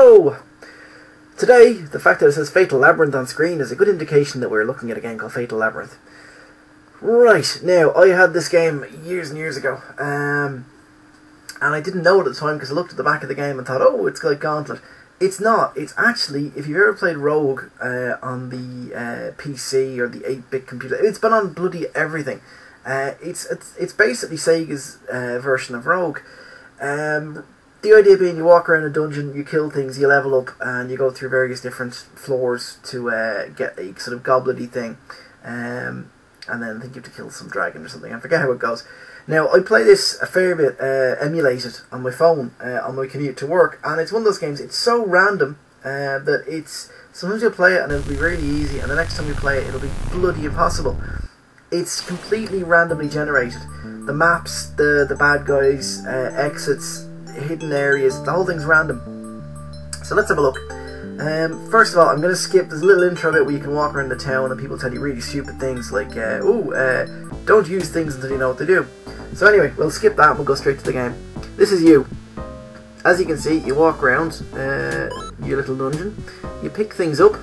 Hello! Today, the fact that it says Fatal Labyrinth on screen is a good indication that we're looking at a game called Fatal Labyrinth. Right, now, I had this game years and years ago, and I didn't know it at the time because I looked at the back of the game and thought, oh, it's like Gauntlet. It's not. It's actually, if you've ever played Rogue on the PC or the 8-bit computer, it's been on bloody everything. It's basically Sega's version of Rogue. The idea being you walk around a dungeon, you kill things, you level up, and you go through various different floors to get a sort of goblet-y thing. And then I think you have to kill some dragon or something. I forget how it goes. Now, I play this a fair bit emulated on my phone on my commute to work, and it's one of those games, it's so random that it's... Sometimes you'll play it and it'll be really easy, and the next time you play it, it'll be bloody impossible. It's completely randomly generated. The maps, the bad guys, exits, hidden areas, the whole thing's random. So let's have a look. First of all, I'm going to skip, there's a little intro bit where you can walk around the town and people tell you really stupid things like, don't use things until you know what they do. So anyway, we'll skip that and we'll go straight to the game. This is you. As you can see, you walk around your little dungeon, you pick things up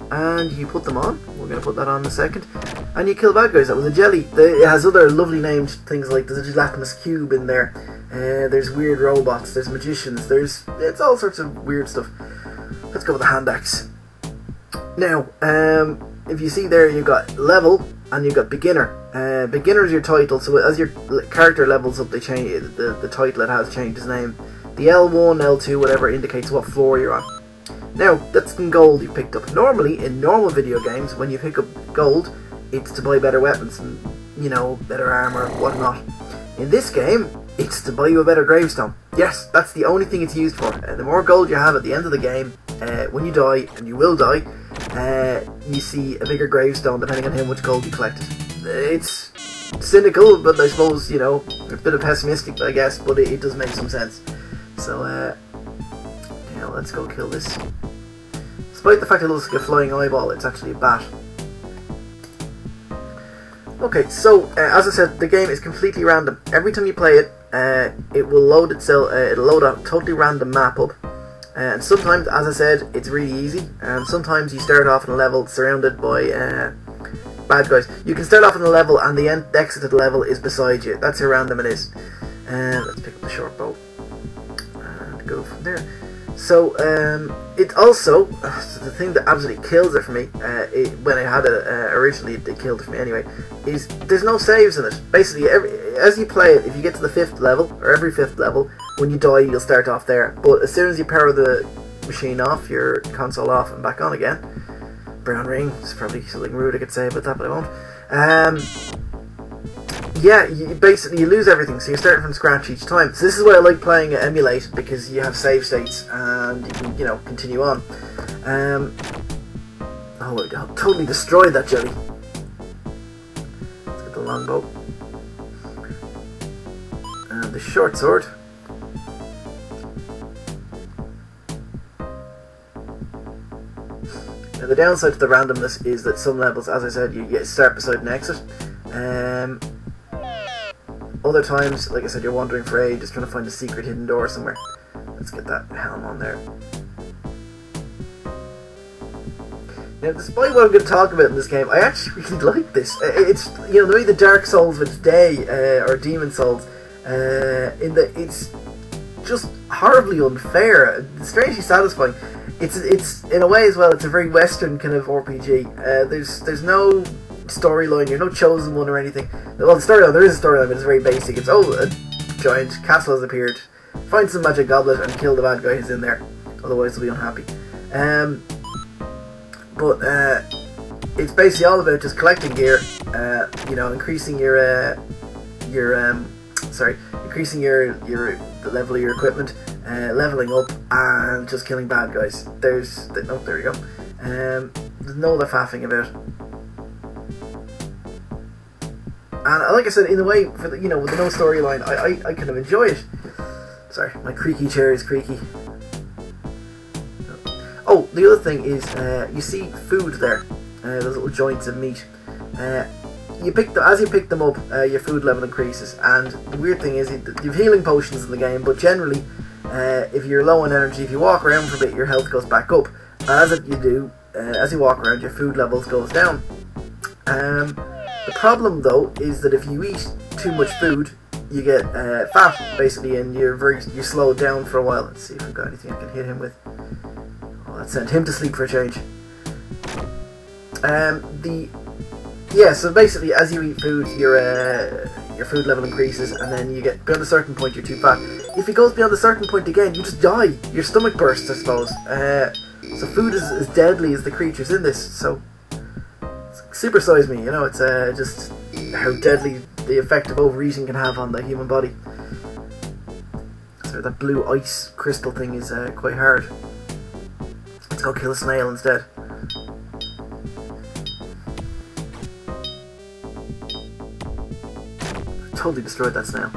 and you put them on. We're going to put that on in a second. And you kill bad guys. That was a jelly. It has other lovely named things like there's a gelatinous cube in there. There's weird robots. There's magicians. It's all sorts of weird stuff. Let's go with the hand axe. Now, if you see there, you've got level and you've got beginner. Beginner is your title. So as your character levels up, they change the title. It has changed its name. The L1, L2, whatever indicates what floor you're on. Now, that's some gold you picked up. Normally, in normal video games, when you pick up gold, it's to buy better weapons and, you know, better armor, whatnot. In this game, it's to buy you a better gravestone. Yes, that's the only thing it's used for. The more gold you have at the end of the game, when you die, and you will die, you see a bigger gravestone depending on how much gold you collected. It's cynical, but I suppose, you know, a bit of pessimistic, I guess, but it does make some sense. So, yeah, let's go kill this. Despite the fact it looks like a flying eyeball, it's actually a bat. Okay, so as I said, the game is completely random. Every time you play it, it will load itself. It'll load a totally random map up. And sometimes, as I said, it's really easy. And sometimes you start off in a level surrounded by bad guys. You can start off in a level, and the exit of the level is beside you. That's how random it is. Let's pick up the short bow and go from there. So, it also, the thing that absolutely kills it for me, when I had it originally, it killed it for me anyway, is there's no saves in it. Basically, as you play it, if you get to the 5th level, or every 5th level, when you die, you'll start off there. But as soon as you power the machine off, your console off and back on again, brown ring, it's probably something rude I could say about that, but I won't. Yeah, you lose everything, so you're starting from scratch each time. So this is why I like playing emulated, because you have save states and you can, you know, continue on. Oh, I totally destroyed that jelly. Let's get the longbow and the short sword. Now the downside to the randomness is that some levels, as I said, you start beside an exit. Other times, like I said, you're wandering for ages trying to find a secret hidden door somewhere. Let's get that helm on there. Now, despite what I'm going to talk about in this game, I actually really like this. It's, you know, the way the Dark Souls of today, or Demon Souls, in that it's just horribly unfair, strangely satisfying. It's in a way as well, it's a very Western kind of RPG. There's no storyline, you're no chosen one or anything. Well, the storyline, there is a storyline, but it's very basic. It's, oh, a giant castle has appeared, find some magic goblet and kill the bad guy who's in there, otherwise they'll be unhappy. But it's basically all about just collecting gear, you know, increasing the level of your equipment, leveling up, and just killing bad guys. There we go. There's no other faffing about it. And like I said, in a way, for the, you know, with no storyline, I kind of enjoy it. Sorry, my creaky chair is creaky. Oh, the other thing is, you see food there, those little joints of meat. As you pick them up, your food level increases. And the weird thing is, you have healing potions in the game, but generally, if you're low on energy, if you walk around for a bit, your health goes back up. As you walk around, your food levels goes down. The problem though is that if you eat too much food, you get fat basically, and you're slowed down for a while. Let's see if we've got anything I can hit him with. Oh, let's send him to sleep for a change. So basically, as you eat food, your food level increases, and then you get beyond a certain point, you're too fat. If it goes beyond a certain point again, you just die. Your stomach bursts, I suppose. So food is as deadly as the creatures in this. So supersize me, you know. It's just how deadly the effect of overeating can have on the human body. So that blue ice crystal thing is quite hard. Let's go kill a snail instead. Totally destroyed that snail.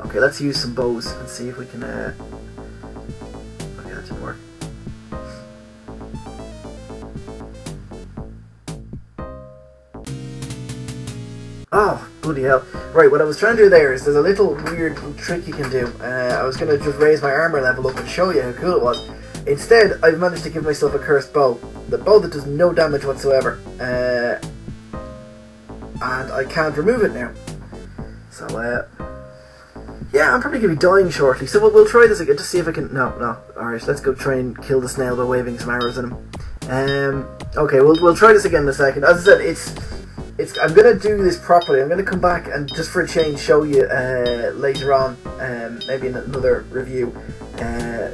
Okay, let's use some bows and see if we can. Okay, that didn't work. Oh, bloody hell. Right, what I was trying to do there is there's a little weird trick you can do. I was going to just raise my armor level up and show you how cool it was. Instead, I've managed to give myself a cursed bow. The bow that does no damage whatsoever. And I can't remove it now. So, yeah, I'm probably going to be dying shortly. So we'll try this again, just see if I can... No. Alright, let's go try and kill the snail by waving some arrows at him. Okay, we'll try this again in a second. As I said, I'm going to do this properly. I'm going to come back and just for a change show you later on, maybe in another review,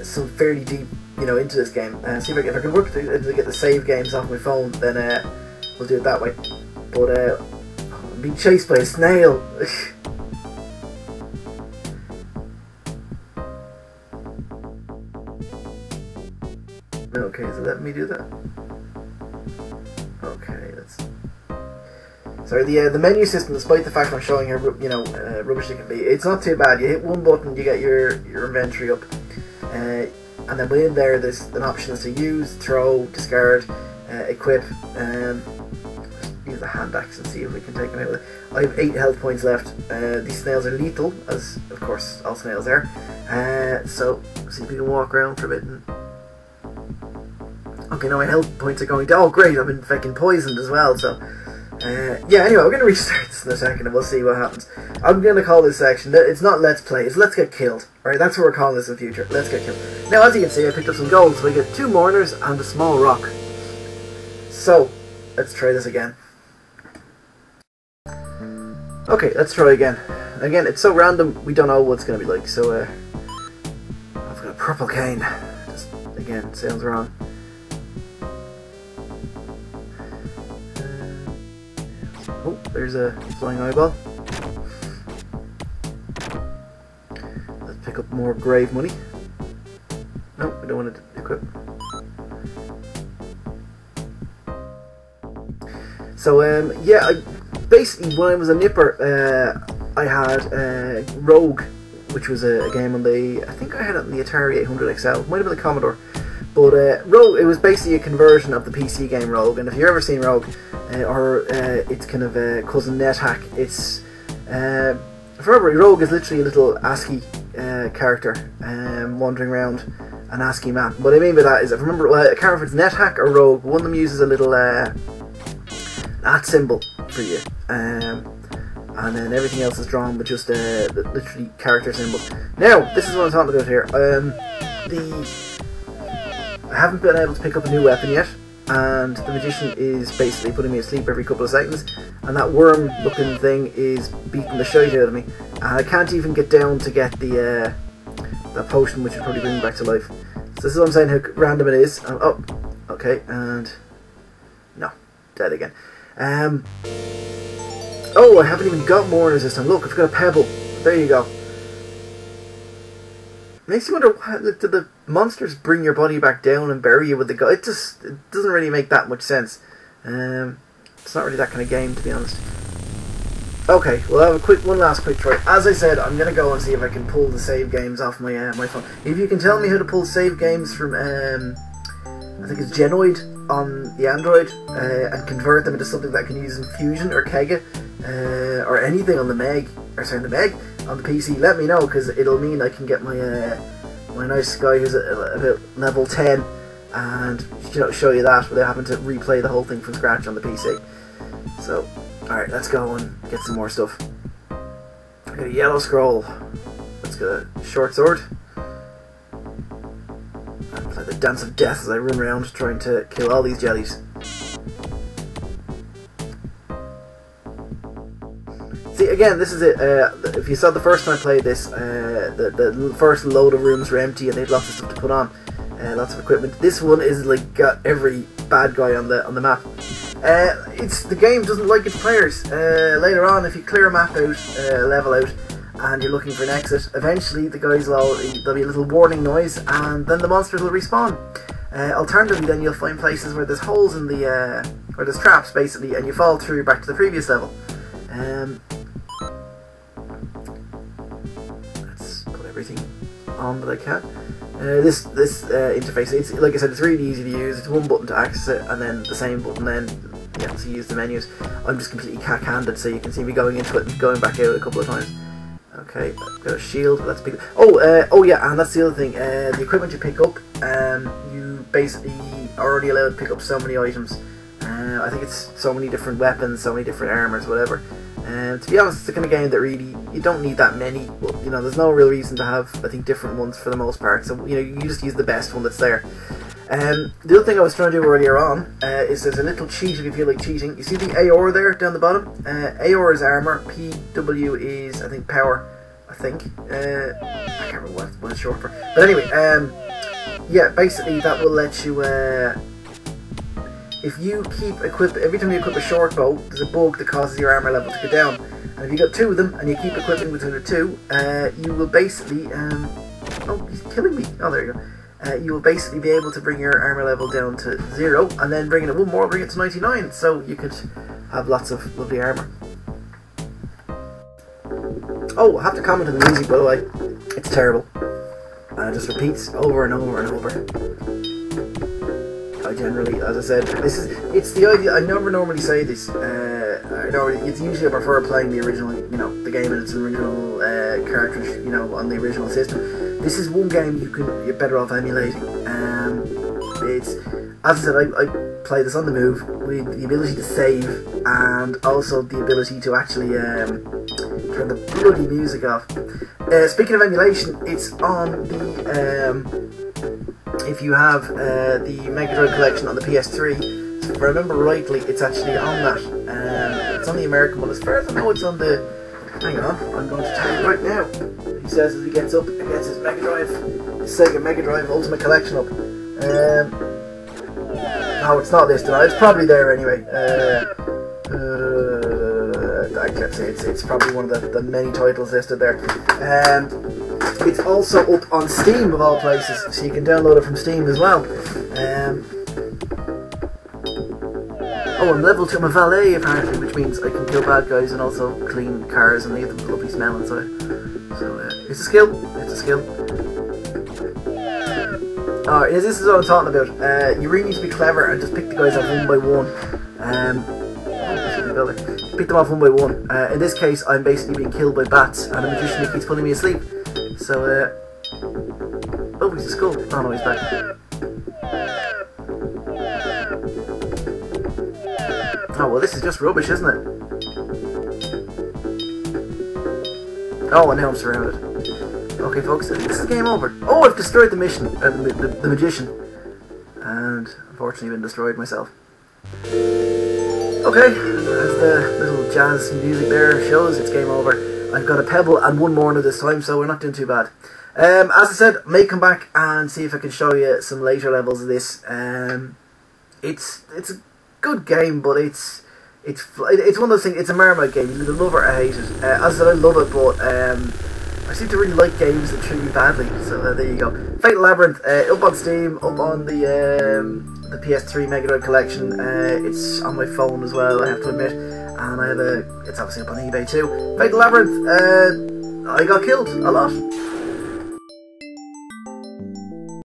some fairly deep, into this game. See if I can work to get the save games off my phone, then we'll do it that way. But I'm being chased by a snail. Okay, so let me do that. Okay, let's. Sorry, the menu system, despite the fact I'm showing how rubbish it can be, it's not too bad. You hit one button, you get your inventory up, and then within there's an option to use, throw, discard, equip. Use the hand axe and see if we can take him out with it. I have 8 health points left. These snails are lethal, as of course all snails are. So see if we can walk around for a bit. Okay, now my health points are going down. Oh great, I've been fucking poisoned as well. So yeah. Anyway, we're gonna restart this in a second and we'll see what happens. I'm gonna call this section. It's not let's play. It's let's get killed. Right, that's what we're calling this in the future. Let's get killed. Now, as you can see, I picked up some gold, so we get 2 mourners and a small rock. So let's try this again. Okay, let's try again. Again, it's so random, we don't know what it's going to be like, so I've got a purple cane. Just, again, sounds wrong. Oh, there's a flying eyeball. Let's pick up more grave money. No, we don't want to equip. So, yeah, basically, when I was a nipper, I had Rogue, which was a game on the... I think I had it on the Atari 800 XL. Might have been the Commodore. But Rogue, it was basically a conversion of the PC game Rogue. And if you've ever seen Rogue, or its kind of cousin NetHack, it's... Forever, Rogue is literally a little ASCII character wandering around an ASCII map. What I mean by that is, I remember, I can't remember if it's NetHack or Rogue. One of them uses a little @ symbol for you, and then everything else is drawn with just literally character symbols. Now, this is what I'm talking about here. I haven't been able to pick up a new weapon yet, and the magician is basically putting me asleep every couple of seconds, and that worm-looking thing is beating the shite out of me. And I can't even get down to get the potion, which would probably bring me back to life. So this is what I'm saying, how random it is. Oh, okay, and no, dead again. Oh, I haven't even got mourners this time. Look, I've got a pebble. There you go. Makes you wonder, do the monsters bring your body back down and bury you with the it doesn't really make that much sense. It's not really that kind of game, to be honest. Okay, well, I'll have one last quick try. As I said, I'm gonna go and see if I can pull the save games off my my phone. If you can tell me how to pull save games from I think it's Genoid on the Android, and convert them into something that I can use in Fusion or Kega, or anything on the Meg, on the PC, let me know, because it'll mean I can get my my nice guy who's about level 10 and show you that without having to replay the whole thing from scratch on the PC. So, alright, let's go and get some more stuff. I got a yellow scroll. Let's get a short sword. And play the dance of death as I run around trying to kill all these jellies. See, again, this is it. If you saw the first time I played this, the first load of rooms were empty and they had lots of stuff to put on, lots of equipment. This one is like got every bad guy on the map. The game doesn't like its players. Later on, if you clear a map out, level out, and you're looking for an exit, eventually the guys there'll be a little warning noise, and then the monsters will respawn. Alternatively, then you'll find places where there's holes in the where there's traps basically, and you fall through back to the previous level. Let's put everything on that I can. This interface, it's like I said, it's really easy to use. It's one button to access it, and then the same button then to use the menus. I'm just completely cack-handed, so you can see me going into it and going back out a couple of times. Okay, I've got a shield. Let's pick. Oh yeah, and that's the other thing. The equipment you pick up, you basically are already allowed to pick up so many items. I think it's so many different weapons, so many different armors, whatever. To be honest, it's the kind of game that really, you don't need that many. But, there's no real reason to have, I think, different ones for the most part. So, you just use the best one that's there. The other thing I was trying to do earlier on is there's a little cheat if you feel like cheating. You see the AOR there down the bottom? AOR is armor, PW is, I think, power. I think. I can't remember what it's short for. But anyway, yeah, basically that will let you... if you keep every time you equip a short bow, there's a bug that causes your armor level to go down. And if you got two of them and you keep equipping between the two, you will basically oh, he's killing me. Oh, there you go. You will basically be able to bring your armor level down to 0, and then bring it one more, bring it to 99, so you could have lots of lovely armor. Oh, I have to comment on the music, by the way. It's terrible. It just repeats over and over and over. I generally, as I said, it's the idea. I never normally say this. It's usually I prefer playing the original, the game in its original cartridge, on the original system. This is one game you're better off emulating. It's, as I said, I play this on the move with the ability to save and also the ability to actually turn the bloody music off. Speaking of emulation, it's on the. If you have the Mega Drive collection on the PS3, so if I remember rightly, it's actually on that. It's on the American one. As far as I know, it's on the... Hang on, I'm going to tell you right now. He says as he gets up and gets his Mega Drive, his Sega Mega Drive Ultimate Collection up. No, it's not listed. It's probably there anyway. Let's say it's probably one of the many titles listed there. It's also up on Steam of all places, so you can download it from Steam as well. Oh, I'm level 2. I'm a valet apparently, which means I can kill bad guys and also clean cars and leave them with a lovely smell inside. So it's a skill. It's a skill. Alright, this is what I'm talking about. You really need to be clever and just pick the guys off one by one. Pick them off one by one. In this case, I'm basically being killed by bats and a magician who keeps putting me asleep. So, oh, he's a skull. Oh no, he's back. Oh, well, this is just rubbish, isn't it? Oh, and now I'm surrounded. Okay, folks, this is game over. Oh, I've destroyed the mission, the magician. And, unfortunately, been destroyed myself. Okay, as the little jazz music there shows, it's game over. I've got a pebble and one more this time, so we're not doing too bad. As I said, I may come back and see if I can show you some later levels of this. It's a good game, but it's one of those things. It's a Marmite game. You either love it or hate it. As I said, I love it, but I seem to really like games that treat me badly. So there you go. Fatal Labyrinth, up on Steam, up on the PS3 Mega Drive collection. It's on my phone as well, I have to admit. And I have it's obviously up on eBay too. Fatal Labyrinth, I got killed a lot.